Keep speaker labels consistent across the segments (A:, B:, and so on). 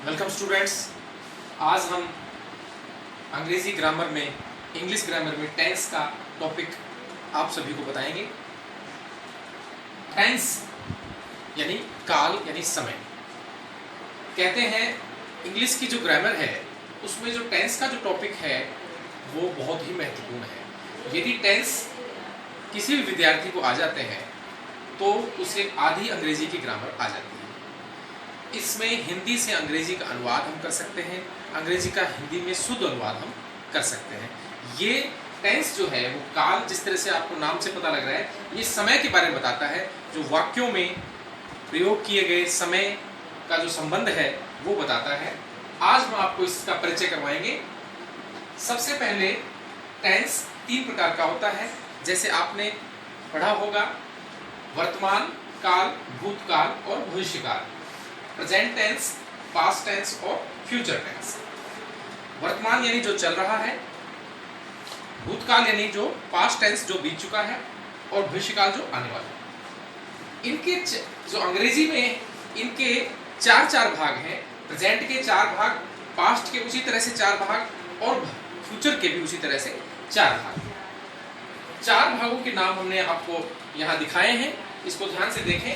A: Welcome students. आज हम अंग्रेजी ग्रामर में इंग्लिश ग्रामर में टेंस का टॉपिक आप सभी को बताएंगे। टेंस यानी काल यानी समय। कहते हैं इंग्लिश की जो ग्रामर है उसमें जो टेंस का जो टॉपिक है वो बहुत ही महत्वपूर्ण है। यदि टेंस किसी भी विद्यार्थी को आ जाते हैं तो उसे आधी अंग्रेजी की ग्रामर आ जाती है। इसमें हिंदी से अंग्रेजी का अनुवाद हम कर सकते हैं, अंग्रेजी का हिंदी में शुद्ध अनुवाद हम कर सकते हैं। ये टेंस जो है वो काल, जिस तरह से आपको नाम से पता लग रहा है, ये समय के बारे में बताता है। जो वाक्यों में प्रयोग किए गए समय का जो संबंध है वो बताता है। आज हम आपको इसका परिचय करवाएंगे। सबसे पहले टेंस 3 प्रकार का होता है, जैसे आपने पढ़ा होगा वर्तमान काल, भूतकाल और भविष्यकाल, प्रेजेंट टेंस, पास्ट टेंस और फ्यूचर टेंस। वर्तमान यानी जो चल रहा है, भूतकाल यानी जो पास्ट टेंस जो बीत चुका है, और भविष्यकाल जो आने वाला है। इनके जो अंग्रेजी में इनके 4 भाग हैं। प्रेजेंट के 4 भाग, पास्ट के उसी तरह से 4 भाग और फ्यूचर के भी उसी तरह से 4 भाग। 4 भागों के नाम हमने आपको यहाँ दिखाए हैं, इसको ध्यान से देखें।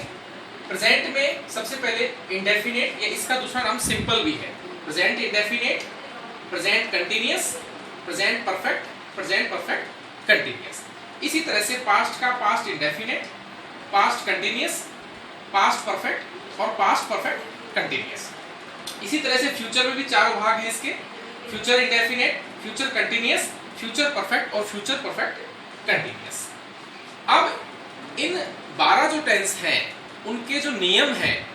A: प्रेजेंट में सबसे पहले इंडेफिनेट, या इसका दूसरा नाम सिंपल भी है। Present indefinite, present continuous, present perfect, present perfect continuous. इसी तरह से पास्ट का past indefinite, past continuous, past perfect और पास्ट परफेक्ट कंटिन्यूअस। इसी तरह से फ्यूचर में भी 4 भाग हैं इसके। Future indefinite, future continuous, future perfect और फ्यूचर परफेक्ट कंटिन्यूअस। अब इन 12 जो टेंस हैं उनके जो नियम हैं,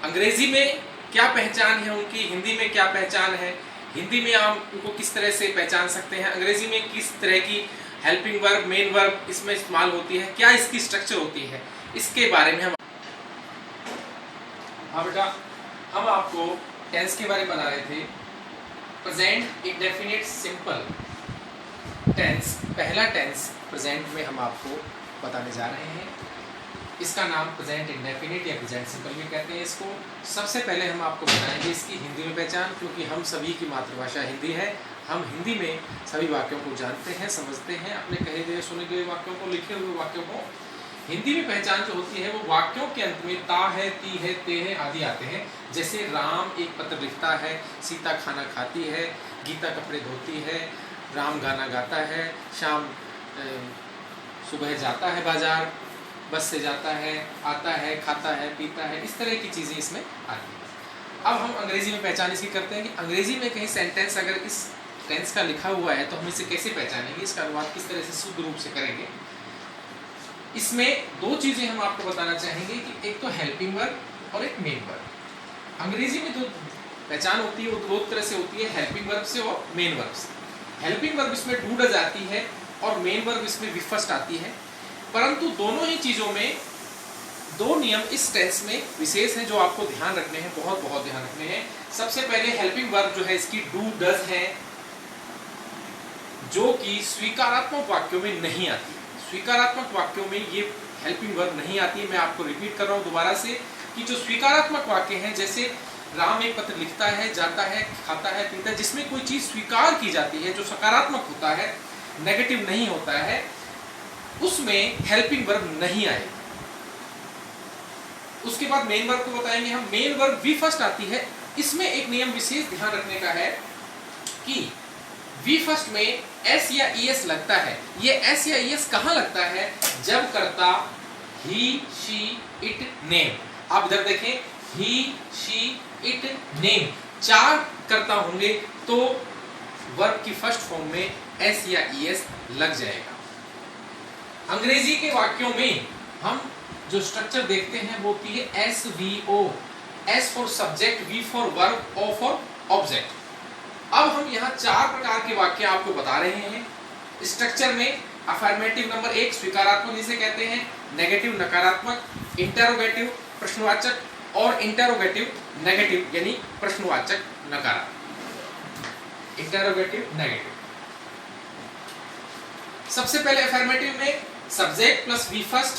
A: अंग्रेजी में क्या पहचान है उनकी, हिंदी में क्या पहचान है, हिंदी में हम उनको किस तरह से पहचान सकते हैं, अंग्रेजी में किस तरह की हेल्पिंग वर्ब, मेन वर्ब इसमें इस्तेमाल होती है, क्या इसकी स्ट्रक्चर होती है, इसके बारे में हम बेटा हम आपको टेंस के बारे में बता रहे थे। प्रेजेंट इंडेफिनिट सिंपल टेंस, पहला टेंस प्रेजेंट में हम आपको बताने जा रहे हैं। इसका नाम प्रेजेंट इंडेफिनिट या प्रेजेंट सिंपल भी कहते हैं इसको। सबसे पहले हम आपको बताएंगे इसकी हिंदी में पहचान, क्योंकि हम सभी की मातृभाषा हिंदी है। हम हिंदी में सभी वाक्यों को जानते हैं, समझते हैं, अपने कहे गए सुने गए वाक्यों को, लिखे हुए वाक्यों को। हिंदी में पहचान जो होती है वो वाक्यों के अंत में ता है, ती है, ते है आदि आते हैं। जैसे राम एक पत्र लिखता है, सीता खाना खाती है, गीता कपड़े धोती है, राम गाना गाता है, शाम सुबह जाता है बाजार, बस से जाता है, आता है, खाता है, पीता है, इस तरह की चीज़ें इसमें आती हैं। अब हम अंग्रेजी में पहचान इसकी करते हैं कि अंग्रेजी में कहीं सेंटेंस अगर इस टेंस का लिखा हुआ है तो हम इसे कैसे पहचानेंगे, इसका अनुवाद किस तरह से शुद्ध रूप से करेंगे। इसमें 2 चीज़ें हम आपको बताना चाहेंगे कि एक तो हेल्पिंग वर्ब और एक मेन वर्ब। अंग्रेजी में जो पहचान होती है वो 2 तरह से होती है, हेल्पिंग वर्ब से और मेन वर्ब से। हेल्पिंग वर्ब इसमें डू डज आती है और मेन वर्ब इसमें वी फर्स्ट आती है। परंतु दोनों ही चीज़ों में 2 नियम इस टेंस में विशेष हैं जो आपको ध्यान रखने हैं, बहुत ध्यान रखने हैं। सबसे पहले हेल्पिंग वर्ब जो है इसकी डू डज है, जो कि स्वीकारात्मक वाक्यों में नहीं आती। स्वीकारात्मक वाक्यों में ये हेल्पिंग वर्ब नहीं आती है। मैं आपको रिपीट कर रहा हूँ दोबारा से कि जो स्वीकारात्मक वाक्य हैं, जैसे राम एक पत्र लिखता है, जाता है, खाता है, पीता है, जिसमें कोई चीज़ स्वीकार की जाती है, जो सकारात्मक होता है, नेगेटिव नहीं होता है, उसमें हेल्पिंग वर्ब नहीं आएगी। उसके बाद मेन वर्ब को बताएंगे हम। मेन वर्ब वी फर्स्ट आती है। इसमें एक नियम विशेष ध्यान रखने का है कि वी फर्स्ट में एस या ईएस लगता है। ये एस या ईएस कहां लगता है? जब कर्ता ही, शी, इट, नेम। आप इधर देखें, ही, शी, इट, नेम, 4 कर्ता होंगे तो वर्ब की फर्स्ट फॉर्म में एस या ईएस लग जाएगा। अंग्रेजी के वाक्यों में हम जो स्ट्रक्चर देखते हैं वो होती है S V O, S for subject, V for verb, O for object. अब हम यहाँ 4 प्रकार के वाक्य आपको बता रहे हैं स्ट्रक्चर में। अफर्मेटिव नंबर 1 स्वीकारात्मक जिसे कहते हैं, नेगेटिव नकारात्मक, इंटरोगेटिव प्रश्नवाचक और इंटरोगेटिव नेगेटिव यानी प्रश्नवाचक नकारात्मक। Interrogative negative. सबसे पहले अफर्मेटिव में सब्जेक्ट प्लस वी फर्स्ट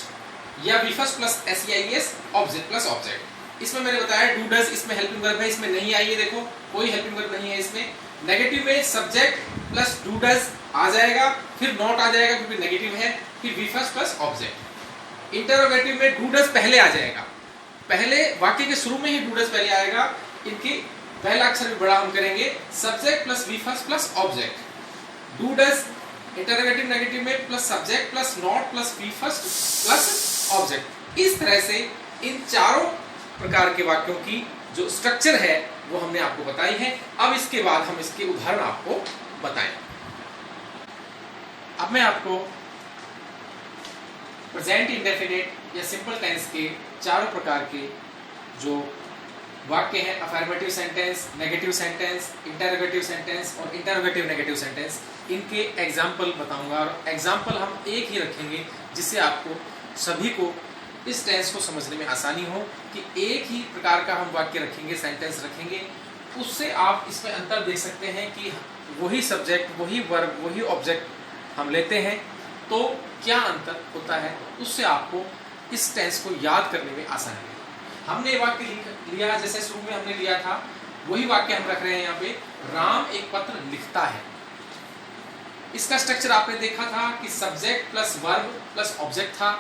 A: या वी फर्स्ट प्लस एस या एस, ऑब्जेक्ट प्लस ऑब्जेक्ट। इसमें मैंने बताया डू डज, इसमें हेल्पिंग वर्ब है, इसमें नहीं आई है, देखो कोई हेल्पिंग वर्ब नहीं है इसमें। नेगेटिव में सब्जेक्ट प्लस डू डज आ जाएगा, फिर नॉट आ जाएगा क्योंकि नेगेटिव है, फिर V first plus object. Interrogative में डू डज पहले आ जाएगा, पहले वाक्य के शुरू में ही डू डज पहले आएगा, इनकी पहला अक्षर भी बड़ा हम करेंगे, subject plus V first plus object. Do does interrogative negative में plus subject plus not plus V first plus object. इस तरह से इन चारों प्रकार के वाक्यों की जो स्ट्रक्चर है वो हमने आपको बताई है। अब इसके बाद हम इसके उदाहरण आपको बताएं। अब मैं आपको प्रेजेंट इंडेफिनिट या सिंपल टेंस के चारों प्रकार के जो वाक्य हैं, affirmative sentence, negative sentence, interrogative sentence और इंटरोगेटिव नेगेटिव सेंटेंस, इनके एग्जाम्पल बताऊंगा। और एग्जाम्पल हम एक ही रखेंगे जिससे आपको सभी को इस टेंस को समझने में आसानी हो कि एक ही प्रकार का हम वाक्य रखेंगे, सेंटेंस रखेंगे, उससे आप इसमें अंतर देख सकते हैं कि वही सब्जेक्ट, वही वर्ब, वही ऑब्जेक्ट हम लेते हैं तो क्या अंतर होता है, उससे आपको इस टेंस को याद करने में आसानी है। हमने वाक्य लिया, जैसे शुरू में हमने लिया था वही वाक्य हम रख रहे हैं यहाँ पे, राम एक पत्र लिखता है। इसका स्ट्रक्चर आपने देखा था कि subject plus verb plus object था।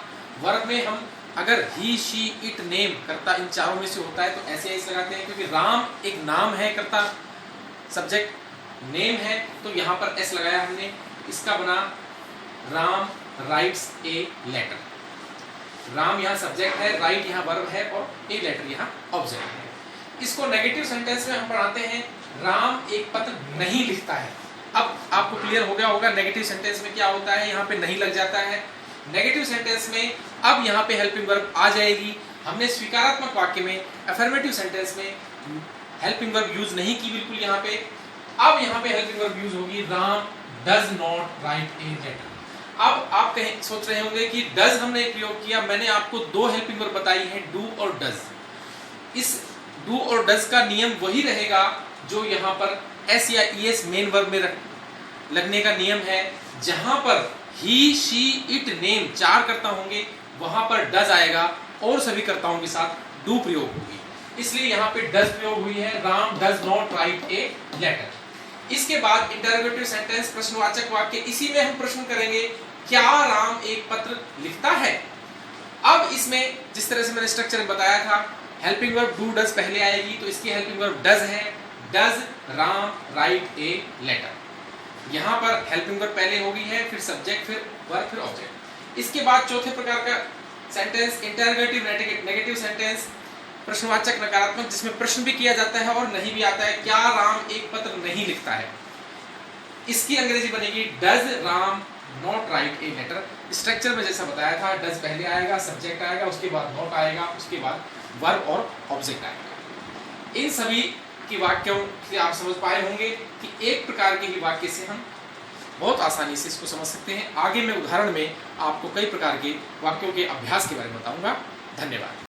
A: वर्ब में हम अगर ही, शी, इट, नेम, कर्ता इन चारों में से होता है तो ऐसे ऐसे लगाते हैं, क्योंकि राम एक नाम है, कर्ता, सब्जेक्ट नेम है, तो यहाँ पर एस लगाया हमने। इसका बना Ram writes a letter. Ram यहाँ सब्जेक्ट है, राइट यहाँ वर्ब है और ए लेटर यहाँ ऑब्जेक्ट है। इसको नेगेटिव सेंटेंस में हम पढ़ाते हैं राम एक पत्र नहीं लिखता है। अब आपको क्लियर हो गया होगा नेगेटिव सेंटेंस में क्या होता है, यहाँ पे नहीं लग जाता है। नेगेटिव सेंटेंस में अब यहाँ पे हेल्पिंग वर्ब आ जाएगी। हमने स्वीकारात्मक वाक्य में, अफर्मेटिव सेंटेंस में हेल्पिंग वर्ब यूज नहीं की बिल्कुल यहाँ पे। अब यहाँ पे हेल्पिंग वर्ब यूज होगी Ram does not write a letter. अब आप कहीं सोच रहे होंगे कि डज हमने प्रयोग किया, मैंने आपको दो हेल्पिंग वर्ब बताई है, डू और डज। इस डू और डज का नियम वही रहेगा जो यहाँ पर एस या ईएस मेन वर्ब में लगने का नियम है। जहां पर ही, शी, इट, नेम चार कर्ता होंगे वहां पर डज आएगा और सभी कर्ताओं के साथ डू प्रयोग होगी, इसलिए यहाँ पे डज प्रयोग हुई है, Ram does not write a letter. इसके बाद इंटरोगेटिव सेंटेंस, प्रश्नवाचक वाक्य, इसी में हम प्रश्न करेंगे क्या राम एक पत्र लिखता है। अब इसमें जिस तरह से मैंने स्ट्रक्चर में बताया था, हेल्पिंग वर्ब डू डज पहले आएगी तो इसकी हेल्पिंग वर्ब डज है, does Ram write a letter. यहाँ पर हेल्पिंग वर्ब पहले होगी है, फिर सब्जेक्ट, फिर वर्ब, फिर ऑब्जेक्ट। इसके बाद चौथे प्रकार का सेंटेंस इंटरोगेटिव नेगेटिव सेंटेंस, प्रश्नवाचक नकारात्मक, जिसमें प्रश्न भी किया जाता है और नहीं भी आता है, क्या राम एक पत्र नहीं लिखता है। इसकी अंग्रेजी बनेगी does Ram not write a letter. Structure में जैसा बताया था, डज पहले आएगा, सब्जेक्ट आएगा, उसके बाद नॉट आएगा, उसके बाद वर्ब और ऑब्जेक्ट आएगा। इन सभी की वाक्यों से आप समझ पाए होंगे कि एक प्रकार के ही वाक्य से हम बहुत आसानी से इसको समझ सकते हैं। आगे मैं उदाहरण में आपको कई प्रकार के वाक्यों के अभ्यास के बारे में बताऊंगा। धन्यवाद।